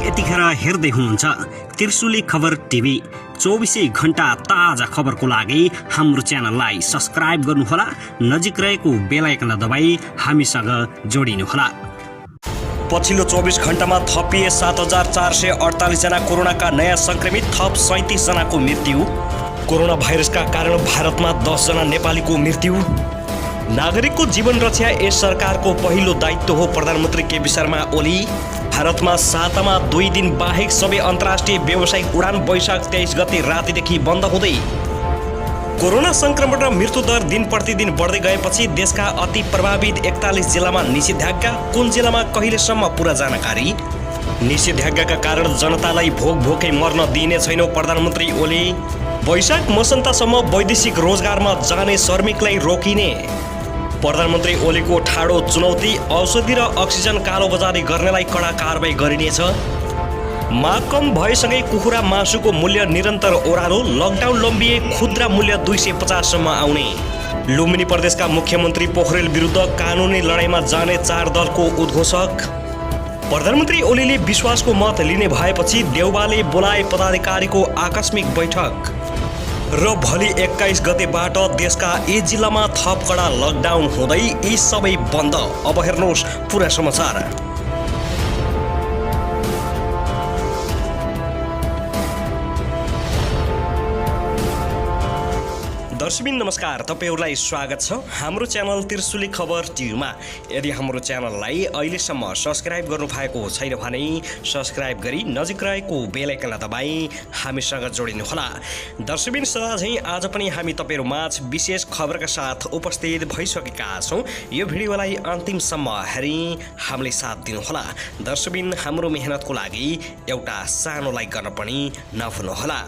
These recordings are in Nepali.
यतिखेर हेर्दै हुनुहुन्छ त्रिशुली खबर टिभी। 24 घण्टा ताजा खबरको लागि हाम्रो च्यानललाई सब्स्क्राइब गर्नुहोला, नजिक रहेको बेल आइकन दबाई हामीसँग जोडिनुहोला। पछिल्लो 24 घण्टामा थपिए 7448 जना कोरोनाका नयाँ संक्रमित, थप 37 जनाको मृत्यु। कोरोना भाइरसका कारण भारतमा 10 जना नेपालीको मृत्यु। नागरिकको जीवन रक्षा यस सरकारको पहिलो दायित्व हो, प्रधानमन्त्री केपी शर्मा ओली। भारतमा सातामा 2 दिन बाहेक सबै अन्तर्राष्ट्रिय व्यावसायिक उडान वैशाख 23 गते रातिदेखि बन्द हुँदै। कोरोना संक्रमण र मृत्युदर दिन प्रतिदिन बढ्दै गएपछि देशका अति प्रभावित 41 जिल्लामा निषेधाज्ञा। कुन जिल्लामा कहिलेसम्म पूरा जानकारी। निषेधाज्ञाका कारण जनतालाई भोकै मर्न दिइने छैन, प्रधानमन्त्री ओली। वैशाख मसन्तसम्म वैदेशिक रोजगारमा जाने श्रमिकलाई रोकिने, प्रधानमन्त्री ओलीको ठाडो चुनौती। औषधि र अक्सिजन कालोबजारी गर्नेलाई कडा कारबाही गरिनेछ। माग कम भएसँगै कुखुरा मासुको मूल्य निरन्तर ओह्रालो, लकडाउन लम्बिए खुद्रा मूल्य 250 सम्म आउने। लुम्बिनी प्रदेशका मुख्यमन्त्री पोखरेल विरुद्ध कानुनी लडाईँमा जाने 4 दलको उद्घोषक। प्रधानमन्त्री ओलीले विश्वासको मत लिने भएपछि देउबाले बोलाए पदाधिकारीको आकस्मिक बैठक। र भोलि 21 गतेबाट देशका यी जिल्लामा थप कडा लकडाउन हुँदै, यी सबै बन्द। अब हेर्नुहोस् पुरा समाचार। दर्शकबिन नमस्कार, तपाईहरुलाई स्वागत छ हाम्रो च्यानल त्रिशुली खबर टिभीमा। यदि हाम्रो च्यानललाई अहिलेसम्म सब्स्क्राइब गर्नु भएको छैन भने सब्स्क्राइब गरी नजिक रहेको बेल आइकन दबाई हामीसँग जोडिनुहोला। दर्शकबिन सधैँ आज पनि हामी तपाईहरुमाझ विशेष खबरका साथ उपस्थित भइसकेका छौं। यो भिडियोलाई अन्तिमसम्म हेरी हामीलाई साथ दिनुहोला। दर्शकबिन हाम्रो मेहनतको लागि एउटा सानो लाइक गर्न पनि नभुल्नुहोला।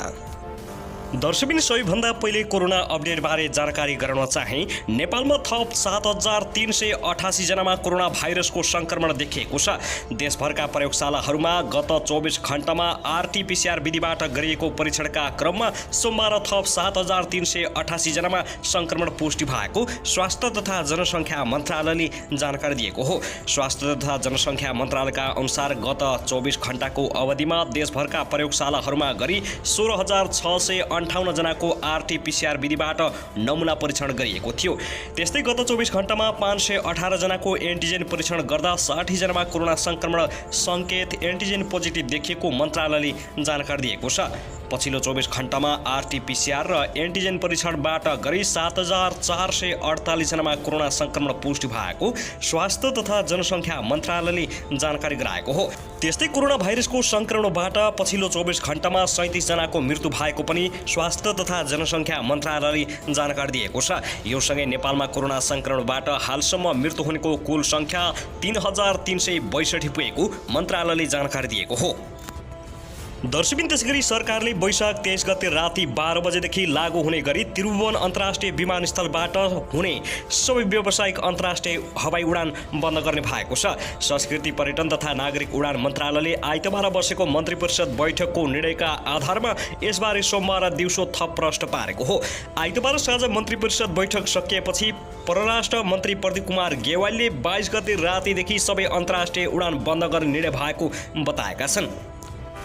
दर्शकबिन सबैभन्दा पहिले कोरोना अपडेट बारे जानकारी गराउन चाहे। नेपालमा थप 7388 जनामा कोरोना भाइरसको संक्रमण देखिएको छ। देशभरका प्रयोगशालाहरूमा गत 24 घण्टामा आरटीपीसीआर विधिबाट गरिएको परीक्षणका क्रममा सोमबार थप 7388 जनामा संक्रमण पुष्टि भएको स्वास्थ्य तथा जनसङ्ख्या मन्त्रालयले जानकारी दिएको हो। स्वास्थ्य तथा जनसङ्ख्या मन्त्रालयका अनुसार गत 24 घण्टाको अवधिमा देशभरका प्रयोगशालाहरूमा गरी 16658 जनाको आरटीपीसीआर विधिबाट नमुना परीक्षण गरिएको थियो। त्यस्तै गत 24 घण्टामा 518 जनाको एन्टिजेन परीक्षण गर्दा 60 जनामा कोरोना संक्रमण संकेत एन्टिजेन पोजिटिभ देखिएको मन्त्रालयले जानकारी दिएको छ। पछिल्लो 24 घण्टामा आरटीपीसीआर र एन्टिजेन परीक्षणबाट गरी 7448 जनामा कोरोना संक्रमण पुष्टि भएको स्वास्थ्य तथा जनसङ्ख्या मन्त्रालयले जानकारी गराएको हो। त्यस्तै कोरोना भाइरसको संक्रमणबाट पछिल्लो 24 घण्टामा 37 जनाको मृत्यु भएको पनि स्वास्थ्य तथा जनसङ्ख्या मन्त्रालयले जानकारी दिएको छ। यो सँगै नेपालमा कोरोना संक्रमणबाट हालसम्म मृत्यु हुनेको कुल सङ्ख्या 3362 पुगेको मन्त्रालयले जानकारी दिएको हो। दर्शकबिन त्यसैगरी सरकारले वैशाख 23 गते राति 12 बजेदेखि लागू हुने गरी त्रिभुवन अन्तर्राष्ट्रिय विमानस्थलबाट हुने सबै व्यावसायिक अन्तर्राष्ट्रिय हवाई उडान बन्द गर्ने भएको छ। संस्कृति पर्यटन तथा नागरिक उडान मन्त्रालयले आइतबार बसेको मन्त्री परिषद बैठकको निर्णयका आधारमा यसबारे सोमबार दिउँसो थप प्रश्न पारेको हो। आइतबार साँझ मन्त्री परिषद बैठक सकिएपछि परराष्ट्र मन्त्री प्रदीप कुमार गेवालीले 22 गते रातिदेखि सबै अन्तर्राष्ट्रिय उडान बन्द गर्ने निर्णय भएको बताएका छन्।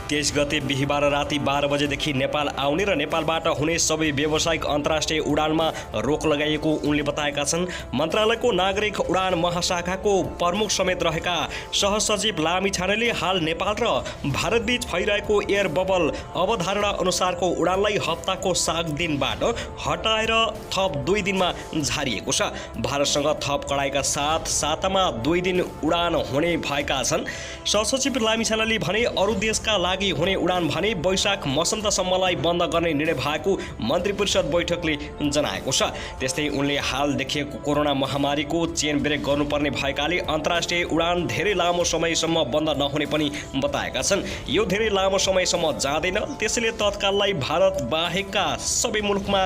23 गते बिहीबार राति 12 बजेदेखि नेपाल आउने र नेपालबाट हुने सबै व्यावसायिक अन्तर्राष्ट्रिय उडानमा रोक लगाइएको उनले बताएका छन्। मन्त्रालयको नागरिक उडान महाशाखाको प्रमुख समेत रहेका सहसचिव लामी छानेले हाल नेपाल र भारतबीच भइरहेको एयर बबल अवधारणा अनुसारको उडानलाई हप्ताको 7 दिनबाट हटाएर थप 2 दिनमा झारिएको छ। भारतसँग थप कडाइका साथ सातामा 2 दिन उडान हुने भएका छन्। सहसचिव लामी छानेले भने अरू देशका लागि हुने उडान भने वैशाख मसन्तसम्मलाई बन्द गर्ने निर्णय भएको मन्त्री परिषद बैठकले जनाएको छ। त्यस्तै उनले हाल देखिएको कोरोना महामारीको चेन ब्रेक गर्नुपर्ने भएकाले अन्तर्राष्ट्रिय उडान धेरै लामो समयसम्म बन्द नहुने पनि बताएका छन्। यो धेरै लामो समयसम्म जाँदैन, त्यसैले तत्काललाई भारत बाहेकका सबै मुलुकमा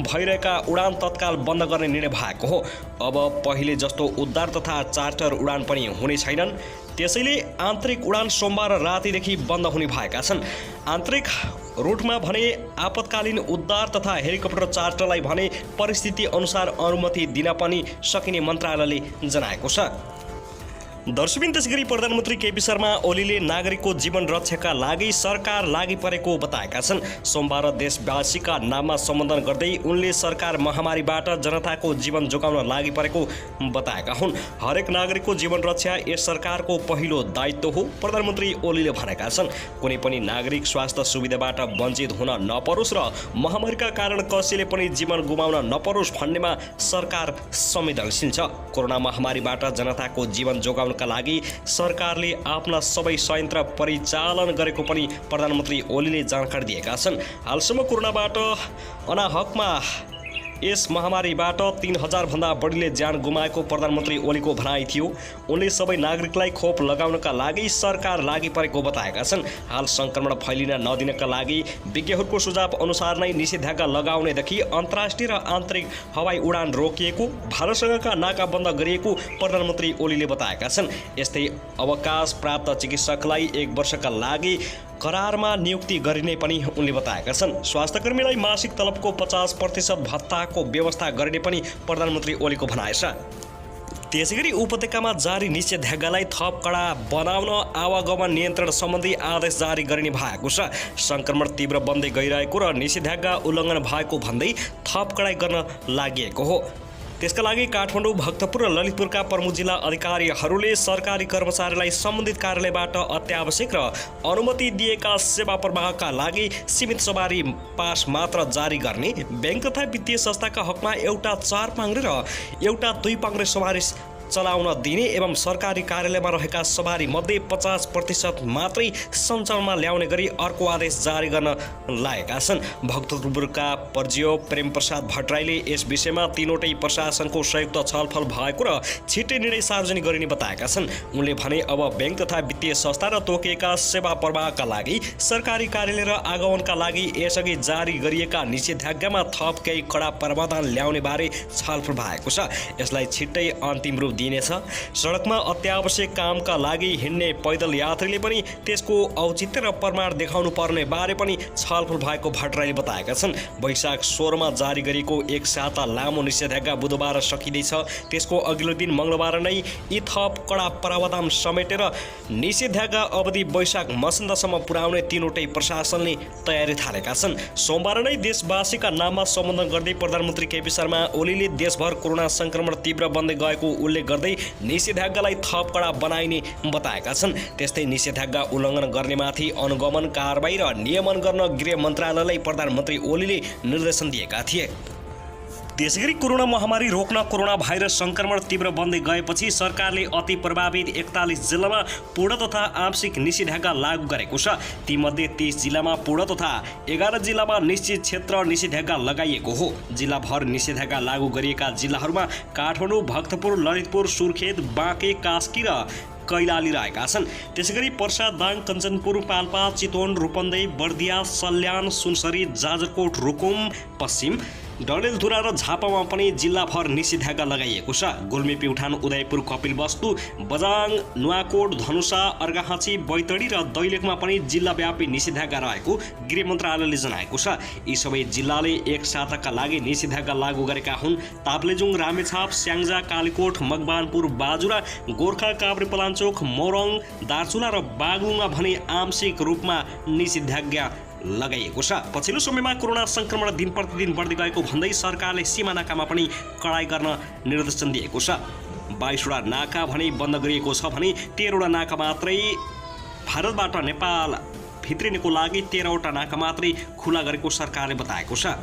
भइरहेका उडान तत्काल बन्द गर्ने निर्णय भएको हो। अब पहिले जस्तो उद्धार तथा चार्टर उडान पनि हुने छैनन्। त्यसैले आन्तरिक उडान सोमबार रातिदेखि बन्द हुने भएका छन्। आन्तरिक रूटमा भने आपतकालीन उद्धार तथा हेलिकप्टर चार्टरलाई भने परिस्थिति अनुसार अनुमति दिन पनि सकिने मन्त्रालयले जनाएको छ। दर्शकबिन त्यसैगरी प्रधानमन्त्री केपी शर्मा ओलीले नागरिकको जीवन रक्षाका लागि सरकार लागि परेको बताएका छन्। सोमबार देशवासीका नाममा सम्बोधन गर्दै उनले सरकार महामारीबाट जनताको जीवन जोगाउन लागि परेको बताएका हुन्। हरेक नागरिकको जीवन रक्षा यस सरकारको पहिलो दायित्व हो, प्रधानमन्त्री ओलीले भनेका छन्। कुनै पनि नागरिक स्वास्थ्य सुविधाबाट वञ्चित हुन नपरोस् र महामारीका कारण कसैले पनि जीवन गुमाउन नपरोस् भन्नेमा सरकार संवेदनशील छ। कोरोना महामारीबाट जनताको जीवन जोगाउनका लागि सरकारले आफ्ना सबै संयन्त्र परिचालन गरेको पनि प्रधानमन्त्री ओलीले जानकारी दिएका छन्। हालसम्म कोरोनाबाट अनाहकमा यस महामारीबाट 3000 भन्दा बढीले ज्यान गुमाएको प्रधानमन्त्री ओलीको भनाइ थियो। उनले सबै नागरिकलाई खोप लगाउनका लागि सरकार लागि परेको बताएका छन्। हाल संक्रमण फैलिन नदिनका लागि विज्ञहरूको सुझाव अनुसार नै निषेधाज्ञा लगाउनेदेखि अन्तर्राष्ट्रिय र आन्तरिक हवाई उडान रोकिएको, भारतसँगका नाका बन्द गरिएको प्रधानमन्त्री ओलीले बताएका छन्। यस्तै अवकाश प्राप्त चिकित्सकलाई 1 वर्षका लागि करारमा नियुक्ति गरिने पनि उनले बताएका छन्। स्वास्थ्यकर्मीलाई मासिक तलबको 50% भत्ताको व्यवस्था गरिने पनि प्रधानमन्त्री ओलीको भनाइ छ। त्यसैगरी उपत्यकामा जारी निषेधाज्ञालाई थप कडा बनाउन आवागमन नियन्त्रण सम्बन्धी आदेश जारी गरिने भएको छ। संक्रमण तीव्र बन्दै गइरहेको र निषेधाज्ञा उल्लङ्घन भएको भन्दै थप कडाई गर्न लागि हो। त्यसका लागि काठमाडौँ, भक्तपुर र ललितपुरका प्रमुख जिल्ला अधिकारीहरूले सरकारी कर्मचारीलाई सम्बन्धित कार्यालयबाट अत्यावश्यक र अनुमति दिएका सेवा प्रवाहका लागि सीमित सवारी पास मात्र जारी गर्ने, बैंक तथा वित्तीय संस्थाका हकमा एउटा 4 पाङ्ग्रे र एउटा 2 पाङ्ग्रे सवारी चलाउन दिने एवं सरकारी कार्यालयमा रहेका सवारी मध्ये 50% मात्रै सञ्चालनमा ल्याउने गरी अर्को आदेश जारी गर्न लागेका छन्। भक्तपुरका पर्जियो प्रेम प्रसाद भट्टराईले यस विषयमा 3वटै प्रशासनको संयुक्त छलफल भएको र छिट्टै निर्णय सार्वजनिक गरिने बताएका छन्। उनले भने अब बैंक तथा वित्तीय संस्था र तोकिएका सेवा प्रवाहका लागि सरकारी कार्यालय र आगमनका लागि यसअघि जारी गरिएका निषेधाज्ञामा थप केही कडा प्रावधान ल्याउने बारे छलफल भएको छ। यसलाई छिट्टै अन्तिम रूप दिनेछ। सडकमा अत्यावश्यक कामका लागि हिँड्ने पैदल यात्रीले पनि त्यसको औचित्य र प्रमाण देखाउनु पर्ने बारे पनि छलफल भएको भट्टराईले बताएका छन्। वैशाख 16 मा जारी गरिएको 1 साता लामो निषेधाज्ञा बुधबार सकिँदैछ। त्यसको अघिल्लो दिन मंगलबार नै यी थप कडा प्रावधान समेटेर निषेधाज्ञा अवधि वैशाख मसन्तसम्म पुर्याउने 3वटै प्रशासनले तयारी थालेका छन्। सोमबार नै देशवासीका नाममा सम्बोधन गर्दै प्रधानमन्त्री केपी शर्मा ओलीले देशभर कोरोना संक्रमण तीव्र बन्दै गएको उल्लेख गर्दै निषेधाज्ञालाई थप कडा बनाइने बताएका छन्। त्यस्तै निषेधाज्ञा उल्लङ्घन गर्नेमाथि अनुगमन कारबाही र नियमन गर्न गृह मन्त्रालयलाई प्रधानमन्त्री ओलीले निर्देशन दिएका थिए। त्यसैगरी कोरोना महामारी रोक्न कोरोना भाइरस संक्रमण तीव्र बन्दै गएपछि सरकारले अति प्रभावित 41 जिल्लामा पूर्ण तथा आंशिक निषेधाज्ञा लागू गरेको छ। तीमध्ये 30 जिल्लामा पूर्ण तथा 11 जिल्लामा निश्चित क्षेत्र निषेधाज्ञा लगाइएको हो। जिल्लाभर निषेधाज्ञा लागू गरिएका जिल्लाहरूमा काठमाडौँ, भक्तपुर, ललितपुर, सुर्खेत, बाँके, कास्की र कैलाली रहेका छन्। त्यसैगरी पर्सा, दाङ, कञ्चनपुर, पाल्पा, चितवन, रूपन्देही, बर्दिया, सल्यान, सुनसरी, जाजरकोट, रुकुम पश्चिम, डडेलधुरा र झापामा पनि जिल्लाभर निषेधाज्ञा लगाइएको छ। गुल्मी, प्युठान, उदयपुर, कपिलवस्तु, बजाङ, नुवाकोट, धनुषा, अर्घाखाँची, बैतडी र दैलेखमा पनि जिल्लाव्यापी निषेधाज्ञा रहेको गृह मन्त्रालयले जनाएको छ। यी सबै जिल्लाले 1 साताका लागि निषेधाज्ञा लागू गरेका हुन्। ताप्लेजुङ, रामेछाप, स्याङ्जा, कालीकोट, मकवानपुर, बाजुरा, गोर्खा, काभ्रेपलाञ्चोक, मोरङ, दार्चुला र बागलुङमा भने आंशिक रूपमा निषेधाज्ञा लगाइएको छ। पछिल्लो समयमा कोरोना संक्रमण दिन प्रतिदिन बढ्दै गएको भन्दै सरकारले सीमा नाकामा पनि कडाई गर्न निर्देशन दिएको छ। 22वटा नाका भने बन्द गरिएको छ भने 13वटा नाका मात्रै भारतबाट नेपाल भित्रिनको लागि 13वटा नाका मात्रै खुला गरेको सरकारले बताएको छ।